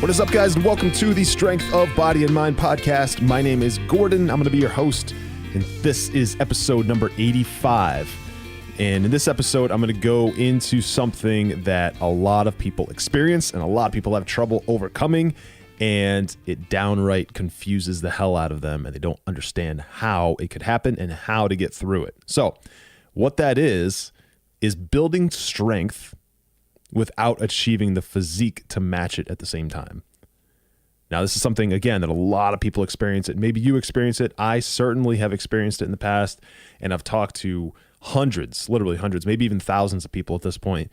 What is up, guys, and welcome to the Strength of Body and Mind podcast. My name is Gordon. I'm going to be your host, and this is episode number 85. And in this episode, I'm going to go into something that a lot of people experience and a lot of people have trouble overcoming, and it downright confuses the hell out of them, and they don't understand how it could happen and how to get through it. So what that is building strength without achieving the physique to match it at the same time. Now, this is something, again, that a lot of people experience it. Maybe you experience it. I certainly have experienced it in the past, and I've talked to hundreds, literally hundreds, maybe even thousands of people at this point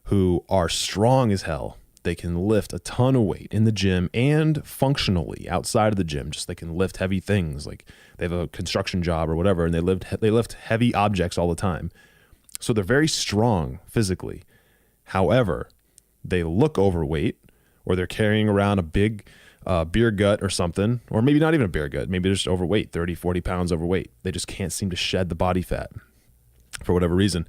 who are strong as hell. They can lift a ton of weight in the gym and functionally outside of the gym. Just they can lift heavy things, like they have a construction job or whatever, and they lift heavy objects all the time. So they're very strong physically. However, they look overweight, or they're carrying around a big beer gut or something, or maybe not even a beer gut. Maybe they're just overweight, 30, 40 pounds overweight. They just can't seem to shed the body fat for whatever reason.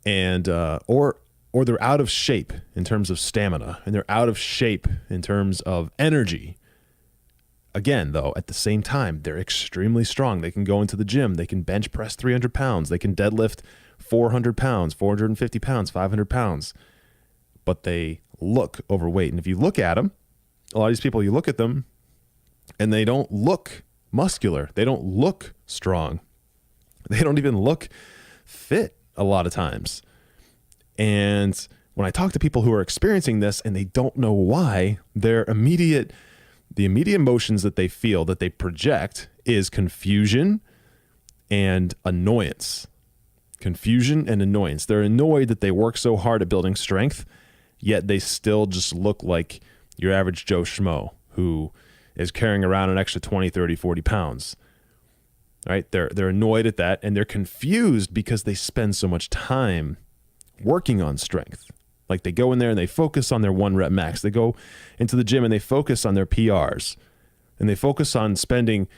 And or they're out of shape in terms of stamina, and they're out of shape in terms of energy. Again, though, at the same time, they're extremely strong. They can go into the gym. They can bench press 300 pounds. They can deadlift 400 pounds, 450 pounds, 500 pounds. But they look overweight. And if you look at them, a lot of these people, you look at them and they don't look muscular. They don't look strong. They don't even look fit a lot of times. And when I talk to people who are experiencing this and they don't know why, the immediate emotions that they feel, that they project, is confusion and annoyance. Confusion and annoyance. They're annoyed that they work so hard at building strength, yet they still just look like your average Joe Schmo who is carrying around an extra 20, 30, 40 pounds. Right? They're annoyed at that, and they're confused because they spend so much time working on strength. Like they go in there and they focus on their 1 rep max. They go into the gym and they focus on their PRs, and they focus on spending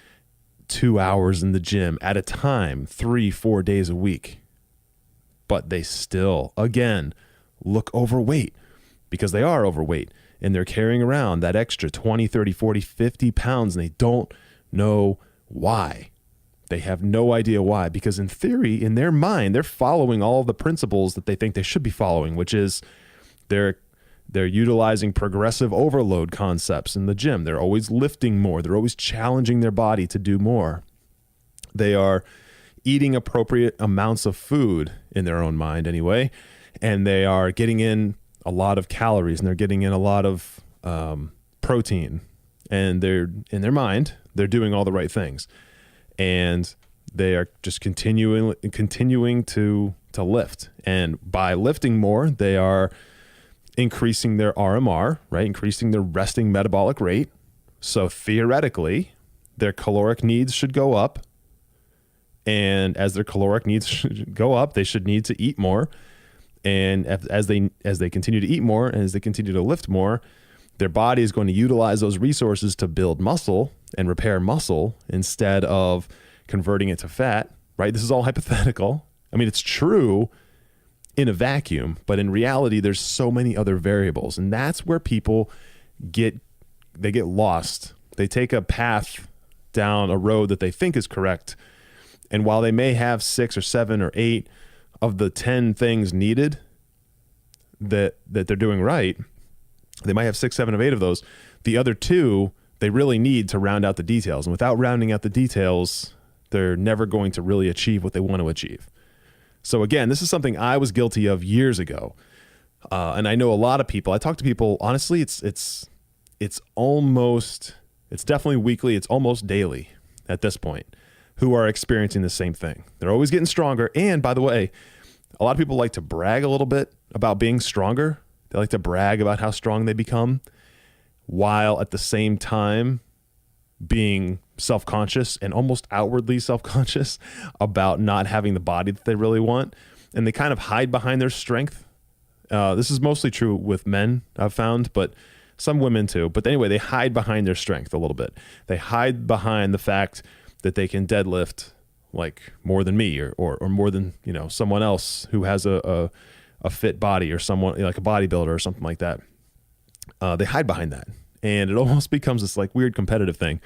2 hours in the gym at a time, 3-4 days a week. But they still, again, look overweight because they are overweight, and they're carrying around that extra 20, 30, 40, 50 pounds, and they don't know why. They have no idea why, because in theory, in their mind, they're following all of the principles that they think they should be following, which is they're utilizing progressive overload concepts in the gym. They're always lifting more. They're always challenging their body to do more. They are eating appropriate amounts of food in their own mind anyway, and they are getting in a lot of calories, and they're getting in a lot of protein, and they're in their mind, they're doing all the right things. And they are just continuing to lift. And by lifting more, they are increasing their RMR, right? Increasing their resting metabolic rate. So theoretically, their caloric needs should go up. And as their caloric needs should go up, they should need to eat more. And as they continue to eat more, and as they continue to lift more, their body is going to utilize those resources to build muscle and repair muscle instead of converting it to fat, right? This is all hypothetical. I mean, it's true in a vacuum, but in reality, there's so many other variables. And that's where people get lost. They take a path down a road that they think is correct. And while they may have 6 or 7 or 8 of the 10 things needed that they're doing right, they might have 6, 7 of 8 of those. The other 2, they really need to round out the details. And without rounding out the details, they're never going to really achieve what they want to achieve. So again, this is something I was guilty of years ago. And I know a lot of people, I talk to people, honestly, it's definitely weekly. It's almost daily at this point, who are experiencing the same thing. They're always getting stronger. And by the way, a lot of people like to brag a little bit about being stronger. They like to brag about how strong they become, while at the same time being self-conscious and almost outwardly self-conscious about not having the body that they really want. And they kind of hide behind their strength. This is mostly true with men, I've found, but some women too. But anyway, they hide behind their strength a little bit. They hide behind the fact that they can deadlift like more than me or more than, someone else who has a fit body, or someone like a bodybuilder or something like that. They hide behind that. and it almost becomes this like weird competitive thing.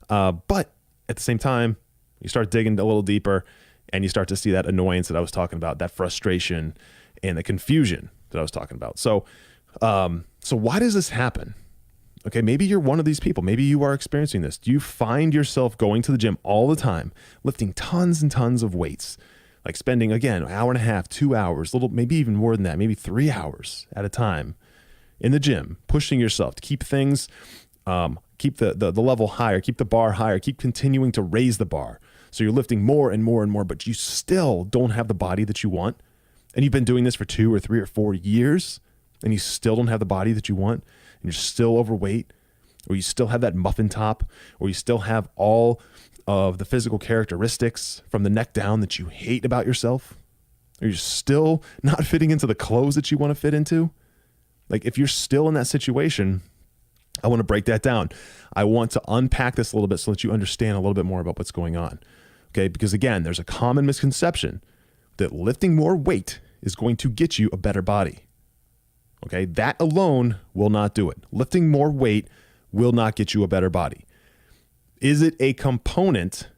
But at the same time, you start digging a little deeper and you start to see that annoyance that I was talking about, that frustration and the confusion that I was talking about. So why does this happen? Okay, maybe you're one of these people. Maybe you are experiencing this. Do you find yourself going to the gym all the time, lifting tons and tons of weights, like spending, again, an hour and a half, 2 hours, maybe even more than that, maybe 3 hours at a time in the gym, pushing yourself to keep things, keep the level higher, keep the bar higher, keep continuing to raise the bar. So you're lifting more and more and more, but you still don't have the body that you want. And you've been doing this for 2 or 3 or 4 years, and you still don't have the body that you want, and you're still overweight, or you still have that muffin top, or you still have all of the physical characteristics from the neck down that you hate about yourself, or you're still not fitting into the clothes that you want to fit into. Like, if you're still in that situation, I want to break that down. I want to unpack this a little bit so that you understand a little bit more about what's going on. Okay, because again, there's a common misconception that lifting more weight is going to get you a better body. Okay, that alone will not do it. Lifting more weight will not get you a better body. Is it a component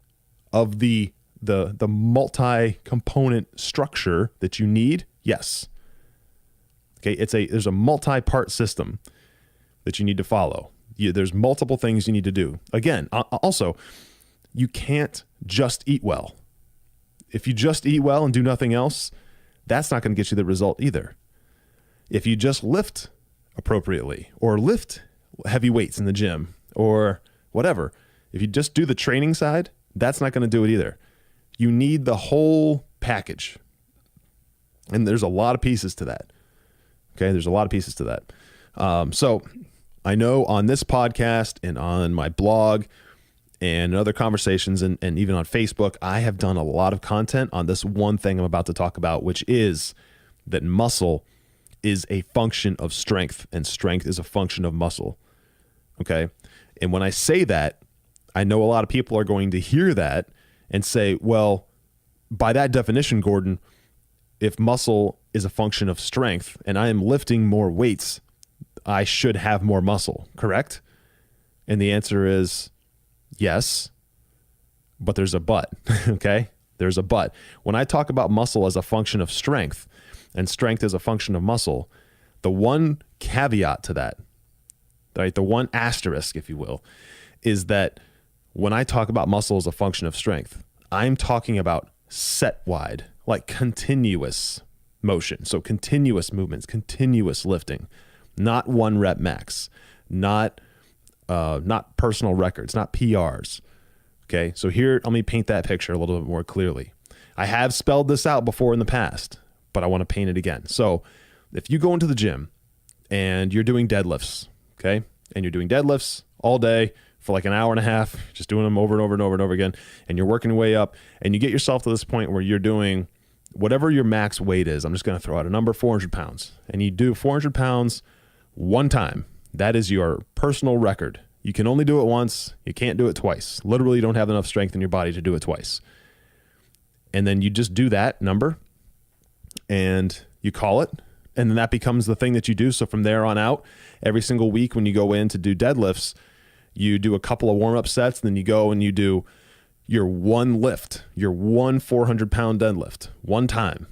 of the multi-component structure that you need? Yes. Okay, there's a multi-part system that you need to follow. There's multiple things you need to do. Again, also, you can't just eat well. If you just eat well and do nothing else, that's not going to get you the result either. If you just lift appropriately or lift heavy weights in the gym or whatever, if you just do the training side, that's not going to do it either. You need the whole package. And there's a lot of pieces to that. Okay, there's a lot of pieces to that. So I know on this podcast and on my blog and other conversations and even on Facebook, I have done a lot of content on this one thing I'm about to talk about, which is that muscle is a function of strength and strength is a function of muscle. Okay. And when I say that, I know a lot of people are going to hear that and say, well, by that definition, Gordon, if muscle is a function of strength and I am lifting more weights, I should have more muscle, correct? And the answer is yes, but there's a but, okay? There's a but. When I talk about muscle as a function of strength and strength as a function of muscle, the one caveat to that, right, the one asterisk, if you will, is that when I talk about muscle as a function of strength, I'm talking about set wide, like continuous motion. So continuous movements, continuous lifting, not 1 rep max, not personal records, not PRs. Okay. So here, let me paint that picture a little bit more clearly. I have spelled this out before in the past, but I want to paint it again. So if you go into the gym and you're doing deadlifts, okay, and you're doing deadlifts all day for like an hour and a half, just doing them over and over and over and over again, and you're working your way up and you get yourself to this point where you're doing whatever your max weight is. I'm just going to throw out a number, 400 pounds, and you do 400 pounds one time. That is your personal record. You can only do it once. You can't do it twice. Literally, you don't have enough strength in your body to do it twice. And then you just do that number and you call it. And then that becomes the thing that you do. So from there on out, every single week when you go in to do deadlifts, you do a couple of warm-up sets, and then you go and you do your one lift, your one 400-pound deadlift one time.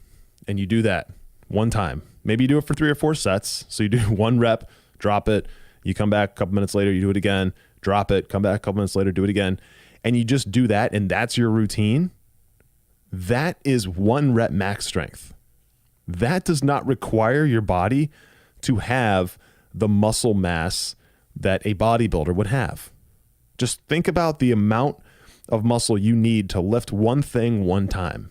And you do that one time. Maybe you do it for 3 or 4 sets. So you do 1 rep, drop it. You come back a couple minutes later, you do it again, drop it, come back a couple minutes later, do it again. And you just do that, and that's your routine. That is 1 rep max strength. That does not require your body to have the muscle mass that a bodybuilder would have. Just think about the amount of muscle you need to lift one thing one time.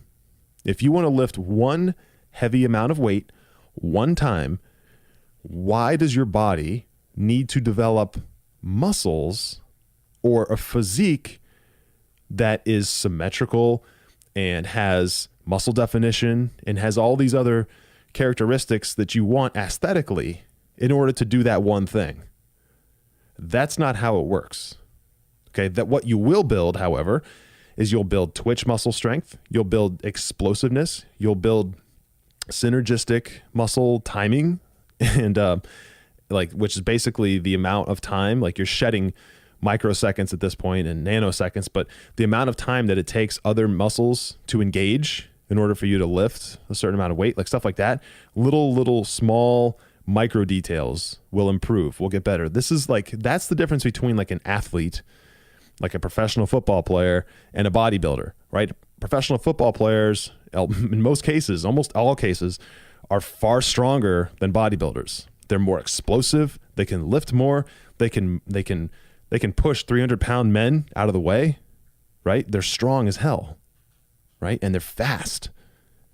If you want to lift one heavy amount of weight one time, why does your body need to develop muscles or a physique that is symmetrical and has muscle definition and has all these other characteristics that you want aesthetically in order to do that one thing? That's not how it works. Okay, that what you will build, however, is you'll build twitch muscle strength, you'll build explosiveness, you'll build synergistic muscle timing, and like, which is basically the amount of time, like you're shedding microseconds at this point and nanoseconds, but the amount of time that it takes other muscles to engage in order for you to lift a certain amount of weight, like stuff like that, little small micro details will improve, will get better. This is like, that's the difference between like an athlete, like a professional football player, and a bodybuilder, right? Professional football players, in most cases, almost all cases, are far stronger than bodybuilders. They're more explosive. They can lift more. They can push 300-pound men out of the way, right? They're strong as hell, right? And they're fast,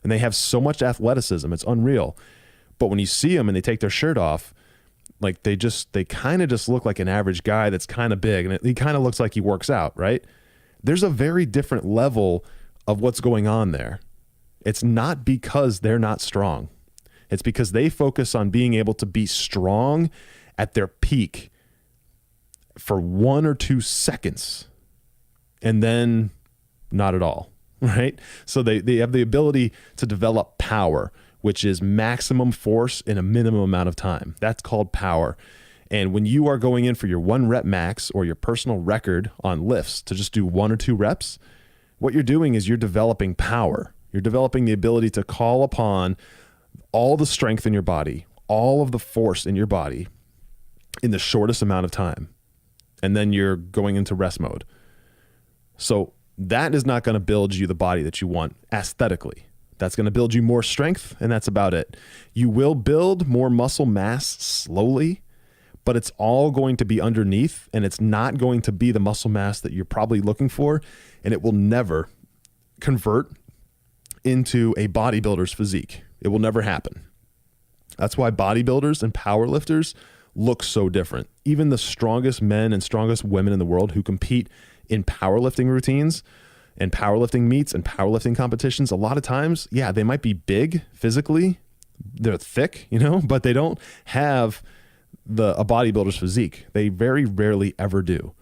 and they have so much athleticism. It's unreal. But when you see them and they take their shirt off, like they kind of just look like an average guy that's kind of big, and he kind of looks like he works out, right? There's a very different level of what's going on there. It's not because they're not strong. It's because they focus on being able to be strong at their peak for 1 or 2 seconds and then not at all, right? So they have the ability to develop power, which is maximum force in a minimum amount of time. That's called power. And when you are going in for your 1 rep max or your personal record on lifts to just do 1 or 2 reps, what you're doing is you're developing power. You're developing the ability to call upon all the strength in your body, all of the force in your body in the shortest amount of time. And then you're going into rest mode. So that is not going to build you the body that you want aesthetically. That's going to build you more strength, and that's about it. You will build more muscle mass slowly, but it's all going to be underneath, and it's not going to be the muscle mass that you're probably looking for, and it will never convert into a bodybuilder's physique. It will never happen. That's why bodybuilders and powerlifters look so different. Even the strongest men and strongest women in the world who compete in powerlifting routines and powerlifting meets and powerlifting competitions, a lot of times, yeah, they might be big physically, they're thick, but they don't have a bodybuilder's physique. They very rarely ever do.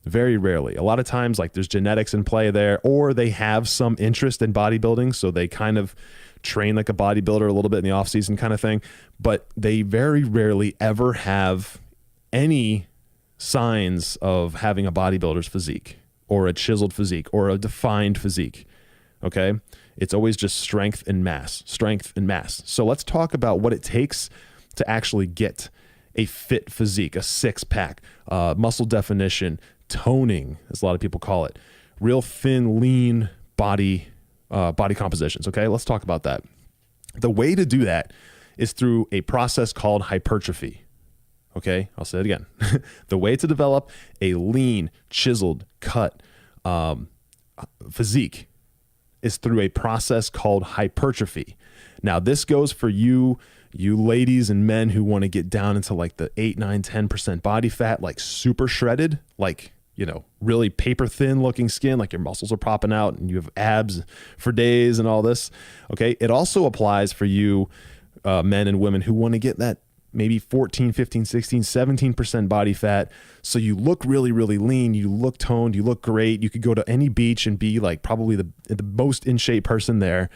Very rarely. A lot of times, like, there's genetics in play there, or they have some interest in bodybuilding, so they kind of train like a bodybuilder a little bit in the off season kind of thing, but they very rarely ever have any signs of having a bodybuilder's physique or a chiseled physique or a defined physique. Okay. It's always just strength and mass. So let's talk about what it takes to actually get a fit physique, a 6-pack, muscle definition, toning, as a lot of people call it, real thin, lean body compositions. Okay. Let's talk about that. The way to do that is through a process called hypertrophy. Okay. I'll say it again. The way to develop a lean, chiseled, cut physique is through a process called hypertrophy. Now, this goes for you ladies and men who want to get down into like the 8, 9, 10% body fat, like super shredded, like, really paper thin looking skin, like your muscles are popping out and you have abs for days and all this. Okay. It also applies for you men and women who want to get that maybe 14, 15, 16, 17% body fat. So you look really, really lean. You look toned. You look great. You could go to any beach and be like probably the most in shape person there.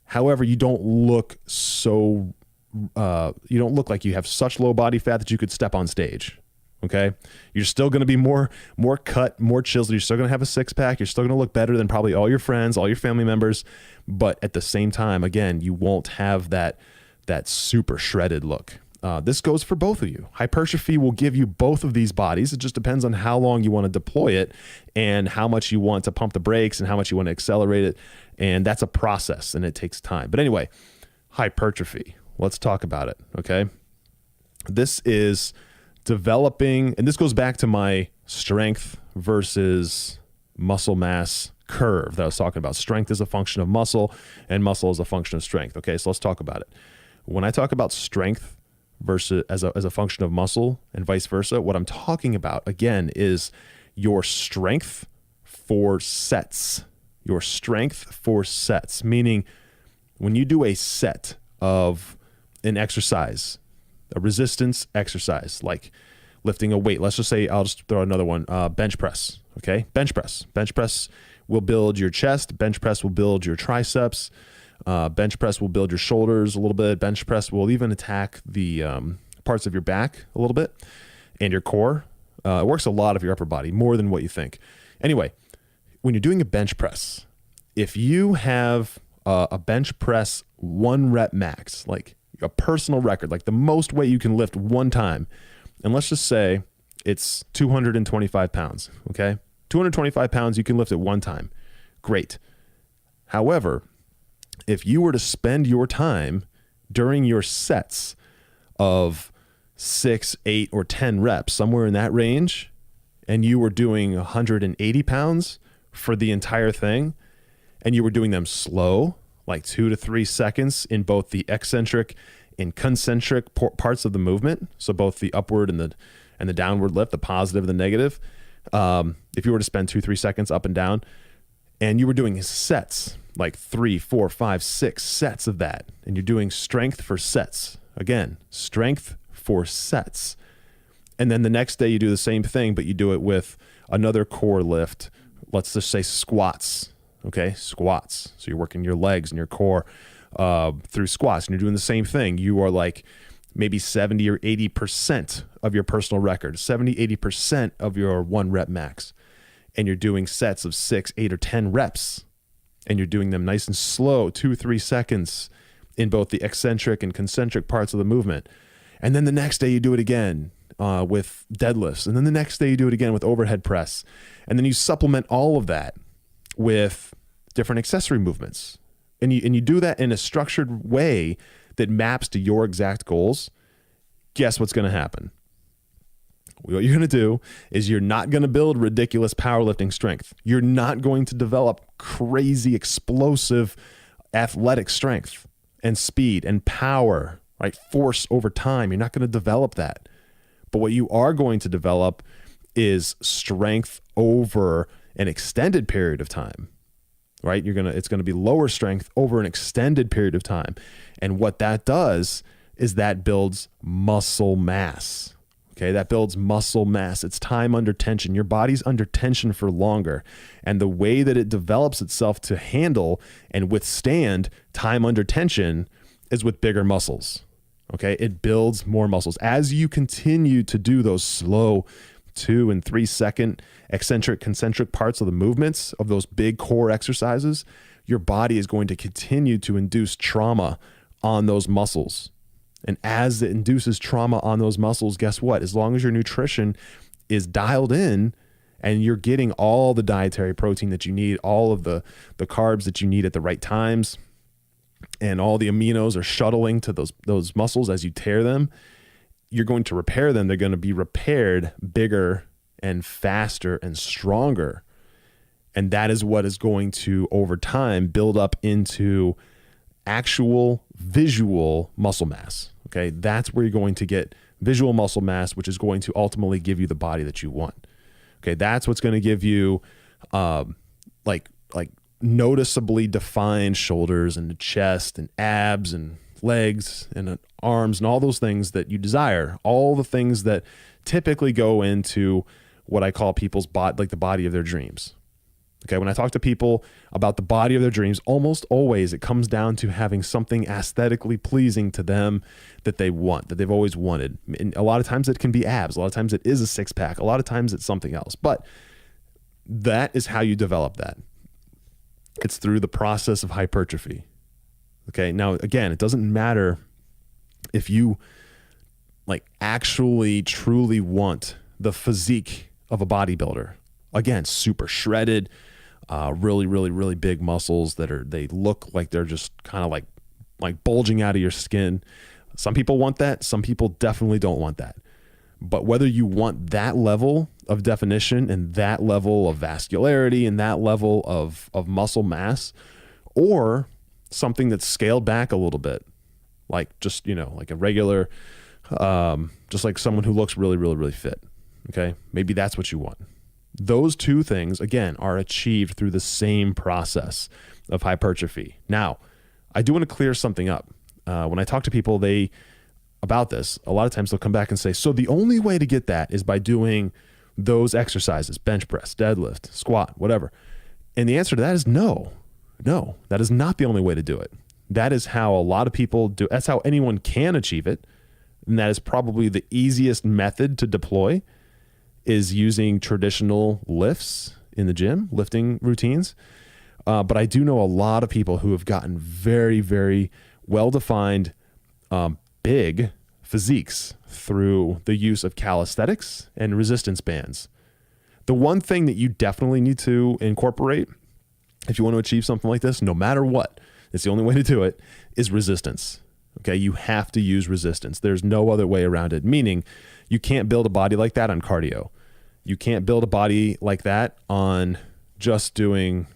However, you don't look so, you don't look like you have such low body fat that you could step on stage. Okay. You're still going to be more cut, more chiseled. You're still going to have a 6-pack. You're still going to look better than probably all your friends, all your family members. But at the same time, again, you won't have that super shredded look. This goes for both of you. Hypertrophy will give you both of these bodies. It just depends on how long you want to deploy it and how much you want to pump the brakes and how much you want to accelerate it. And that's a process and it takes time. But anyway, hypertrophy. Let's talk about it. Okay. This is developing, and this goes back to my strength versus muscle mass curve that I was talking about. Strength is a function of muscle and muscle is a function of strength. Okay. So let's talk about it. When I talk about strength versus as a function of muscle and vice versa, what I'm talking about again is your strength for sets. Your strength for sets, meaning when you do a set of an exercise, a resistance exercise, like lifting a weight, let's just say, I'll just throw another one, bench press. Okay. Bench press will build your chest. Bench press will build your triceps. Bench press will build your shoulders a little bit. Bench press will even attack the parts of your back a little bit and your core. It works a lot of your upper body, more than what you think. Anyway, when you're doing a bench press, if you have a bench press 1 rep max, like a personal record, like the most weight you can lift one time, and let's just say it's 225 pounds, okay? 225 pounds you can lift at one time. Great. However, if you were to spend your time during your sets of 6, 8, or 10 reps, somewhere in that range, and you were doing 180 pounds for the entire thing, and you were doing them slow, like 2 to 3 seconds in both the eccentric and concentric parts of the movement, so both the upward and the downward lift, the positive and the negative, if you were to spend 2-3 seconds up and down, and you were doing sets, like 3, 4, 5, 6 sets of that, and you're doing strength for sets, again, strength for sets. And then the next day you do the same thing, but you do it with another core lift. Let's just say squats. Okay, squats. So you're working your legs and your core through squats, and you're doing the same thing. You are like maybe 70 or 80% of your personal record, 70, 80% of your 1 rep max. And you're doing sets of 6, 8, or 10 reps. And you're doing them nice and slow, 2-3 seconds in both the eccentric and concentric parts of the movement. And then the next day you do it again with deadlifts. And then the next day you do it again with overhead press. And then you supplement all of that with different accessory movements. And you do that in a structured way that maps to your exact goals. Guess what's going to happen? What you're going to do is you're not going to build ridiculous powerlifting strength. You're not going to develop crazy, explosive athletic strength and speed and power, right? Force over time. You're not going to develop that. But what you are going to develop is strength over an extended period of time, right? It's going to be lower strength over an extended period of time. And what that does is that builds muscle mass. Okay, that builds muscle mass. It's time under tension. Your body's under tension for longer. And the way that it develops itself to handle and withstand time under tension is with bigger muscles. Okay, it builds more muscles. As you continue to do those slow 2 and 3 second eccentric, concentric parts of the movements of those big core exercises, your body is going to continue to induce trauma on those muscles. And as it induces trauma on those muscles, guess what? As long as your nutrition is dialed in and you're getting all the dietary protein that you need, all of the carbs that you need at the right times, and all the aminos are shuttling to those muscles as you tear them, you're going to repair them. They're going to be repaired bigger and faster and stronger. And that is what is going to, over time, build up into actual visual muscle mass. Okay, that's where you're going to get visual muscle mass, which is going to ultimately give you the body that you want. Okay, that's what's going to give you like noticeably defined shoulders and chest and abs and legs and arms and all those things that you desire. All the things that typically go into what I call people's body, like the body of their dreams. Okay, when I talk to people about the body of their dreams, almost always it comes down to having something aesthetically pleasing to them that they want, that they've always wanted. And a lot of times it can be abs. A lot of times it is a six-pack. A lot of times it's something else. But that is how you develop that. It's through the process of hypertrophy. Okay, now again, it doesn't matter if you like actually truly want the physique of a bodybuilder. Again, super shredded, really, really, really big muscles they look like they're just kind of like bulging out of your skin. Some people want that. Some people definitely don't want that. But whether you want that level of definition and that level of vascularity and that level of muscle mass, or something that's scaled back a little bit, like just, like a regular, just like someone who looks really, really, really fit. Okay. Maybe that's what you want. Those two things, again, are achieved through the same process of hypertrophy. Now, I do want to clear something up. When I talk to people about this, a lot of times they'll come back and say, so the only way to get that is by doing those exercises, bench press, deadlift, squat, whatever. And the answer to that is no, that is not the only way to do it. That is how a lot of people do. That's how anyone can achieve it. and that is probably the easiest method to deploy, is using traditional lifts in the gym, lifting routines. But I do know a lot of people who have gotten very, very well-defined, big physiques through the use of calisthenics and resistance bands. The one thing that you definitely need to incorporate if you want to achieve something like this, no matter what, it's the only way to do it, is resistance. Okay, you have to use resistance. There's no other way around it, meaning you can't build a body like that on cardio. You can't build a body like that on just doing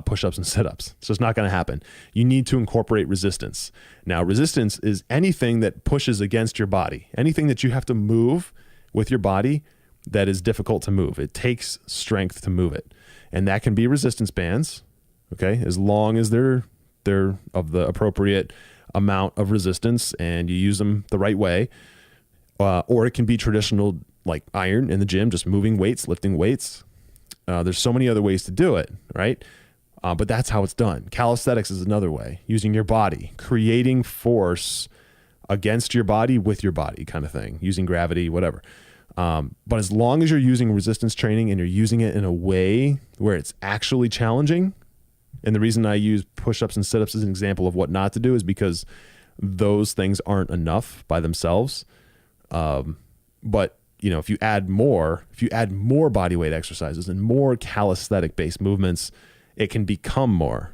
push-ups and sit-ups. It's just not going to happen. You need to incorporate resistance. Now, resistance is anything that pushes against your body, anything that you have to move with your body that is difficult to move. It takes strength to move it. And that can be resistance bands, okay, as long as they're of the appropriate amount of resistance and you use them the right way. Or it can be traditional, like iron in the gym, just moving weights, lifting weights. There's so many other ways to do it, right? But that's how it's done. Calisthenics is another way, using your body, creating force against your body with your body kind of thing, using gravity, whatever. But as long as you're using resistance training and you're using it in a way where it's actually challenging, and the reason I use push-ups and sit-ups as an example of what not to do is because those things aren't enough by themselves. But if you add more body weight exercises and more calisthenic based movements, it can become more.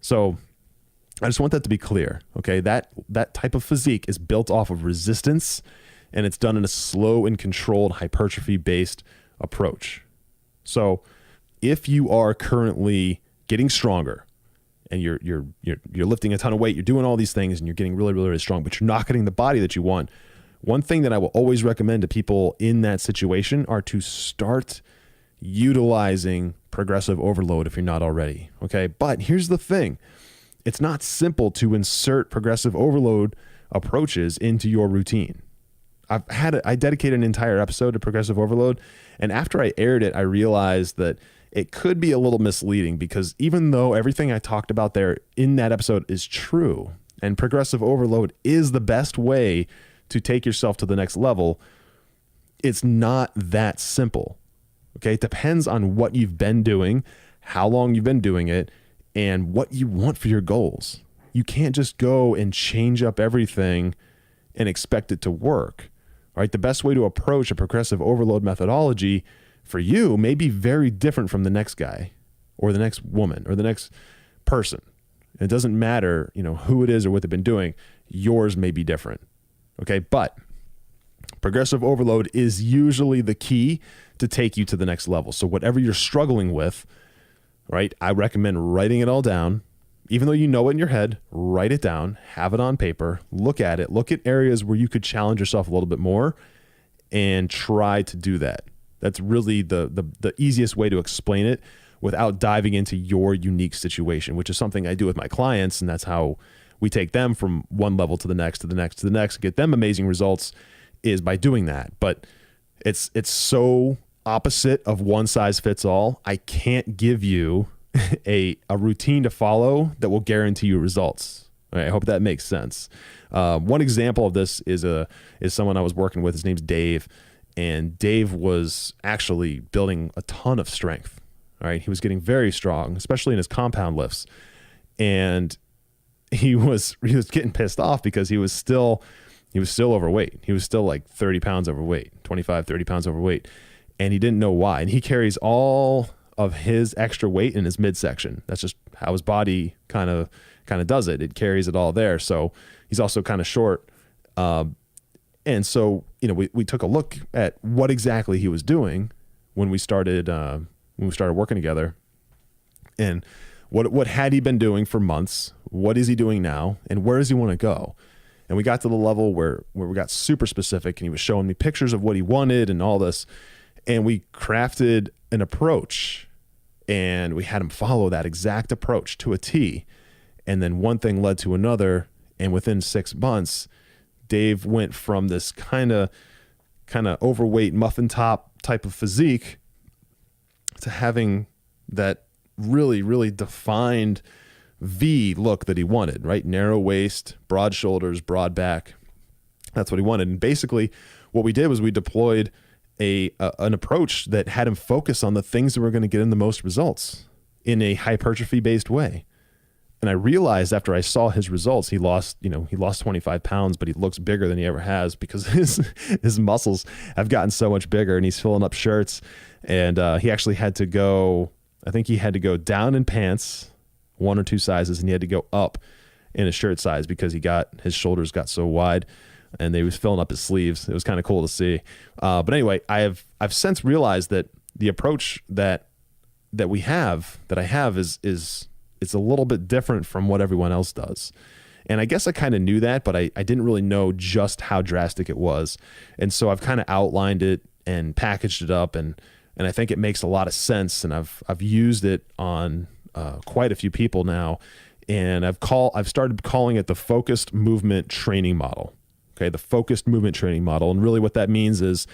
So I just want that to be clear. Okay. That type of physique is built off of resistance, and it's done in a slow and controlled hypertrophy based approach. So if you are currently getting stronger and you're lifting a ton of weight, you're doing all these things and you're getting really, really, really strong, but you're not getting the body that you want, one thing that I will always recommend to people in that situation are to start utilizing progressive overload if you're not already. Okay. But here's the thing. It's not simple to insert progressive overload approaches into your routine. I dedicated an entire episode to progressive overload. And after I aired it, I realized that it could be a little misleading, because even though everything I talked about there in that episode is true, and progressive overload is the best way to take yourself to the next level, it's not that simple. Okay. It depends on what you've been doing, how long you've been doing it, and what you want for your goals. You can't just go and change up everything and expect it to work. All right. The best way to approach a progressive overload methodology for you may be very different from the next guy or the next woman or the next person. It doesn't matter, who it is or what they've been doing. Yours may be different. Okay. But progressive overload is usually the key to take you to the next level. So whatever you're struggling with, right, I recommend writing it all down. Even though you know it in your head, write it down, have it on paper, look at it, look at areas where you could challenge yourself a little bit more and try to do that. That's really the easiest way to explain it without diving into your unique situation, which is something I do with my clients. And that's how we take them from one level to the next, to the next, to the next, get them amazing results, is by doing that. But it's so opposite of one size fits all. I can't give you a routine to follow that will guarantee you results. All right, I hope that makes sense. One example of this is someone I was working with. His name's Dave. And Dave was actually building a ton of strength. All right. He was getting very strong, especially in his compound lifts. And he was getting pissed off because he was still overweight. He was still like 30 pounds overweight, 25, 30 pounds overweight. And he didn't know why. And he carries all of his extra weight in his midsection. That's just how his body kind of does it. It carries it all there. So he's also kind of short. And so, we took a look at what exactly he was doing when we started working together, and what had he been doing for months? What is he doing now? And where does he want to go? And we got to the level where we got super specific, and he was showing me pictures of what he wanted and all this. And we crafted an approach, and we had him follow that exact approach to a T. And then one thing led to another. And within 6 months, Dave went from this kind of overweight muffin top type of physique to having that really, really defined V look that he wanted, right? Narrow waist, broad shoulders, broad back. That's what he wanted. And basically what we did was we deployed an approach that had him focus on the things that were going to get him the most results in a hypertrophy based way. And I realized after I saw his results, he lost 25 pounds, but he looks bigger than he ever has because his muscles have gotten so much bigger, and he's filling up shirts. And he actually had to go, I think he had to go down in pants 1 or 2 sizes, and he had to go up in his shirt size because his shoulders got so wide, and they was filling up his sleeves. It was kind of cool to see. But anyway, I've since realized that the approach that I have is it's a little bit different from what everyone else does. And I guess I kind of knew that, but I didn't really know just how drastic it was. And so I've kind of outlined it and packaged it up, and I think it makes a lot of sense. And I've used it on quite a few people now. And I've started calling it the focused movement training model. Okay. The focused movement training model. And really what that means is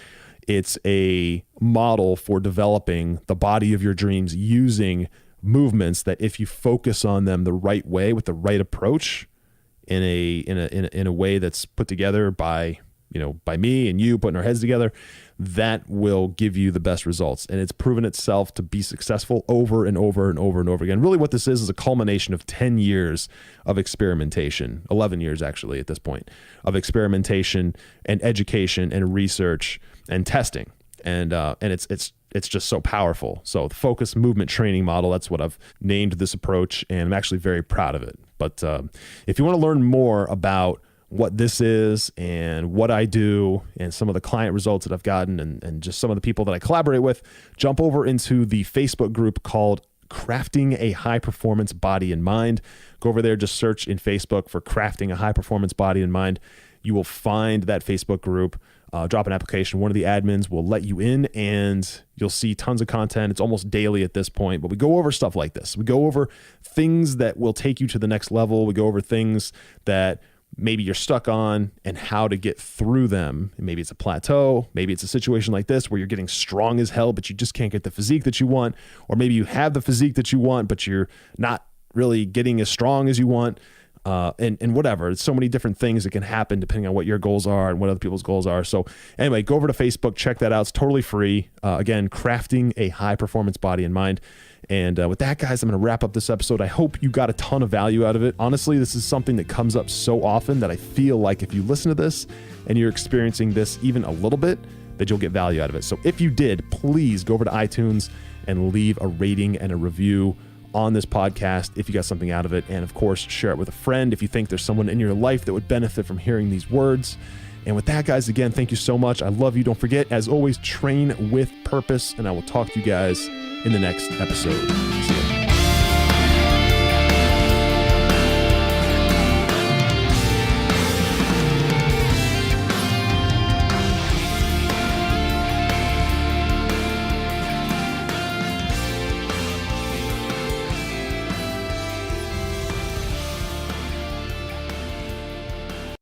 it's a model for developing the body of your dreams using movements that, if you focus on them the right way with the right approach in a way that's put together by me and you putting our heads together, that will give you the best results. And it's proven itself to be successful over and over and over and over again. Really what this is a culmination of 10 years of experimentation, 11 years actually at this point, of experimentation and education and research and testing. And it's just so powerful. So the focused movement training model, that's what I've named this approach, and I'm actually very proud of it. But if you want to learn more about what this is and what I do and some of the client results that I've gotten and just some of the people that I collaborate with, jump over into the Facebook group called Crafting a High Performance Body and Mind. Go over there, just search in Facebook for Crafting a High Performance Body and Mind. You will find that Facebook group. Drop an application. One of the admins will let you in, and you'll see tons of content. It's almost daily at this point, but we go over stuff like this. We go over things that will take you to the next level. We go over things that maybe you're stuck on and how to get through them. Maybe it's a plateau. Maybe it's a situation like this where you're getting strong as hell, but you just can't get the physique that you want. Or maybe you have the physique that you want, but you're not really getting as strong as you want. And whatever. It's so many different things that can happen depending on what your goals are and what other people's goals are. So anyway, go over to Facebook, check that out. It's totally free. Again, Crafting a High Performance Body and Mind. And with that, guys, I'm going to wrap up this episode. I hope you got a ton of value out of it. Honestly, this is something that comes up so often that I feel like if you listen to this and you're experiencing this even a little bit, that you'll get value out of it. So if you did, please go over to iTunes and leave a rating and a review on this podcast if you got something out of it. And of course, share it with a friend if you think there's someone in your life that would benefit from hearing these words. And with that, guys, again, thank you so much. I love you. Don't forget, as always, train with purpose. And I will talk to you guys in the next episode. See you.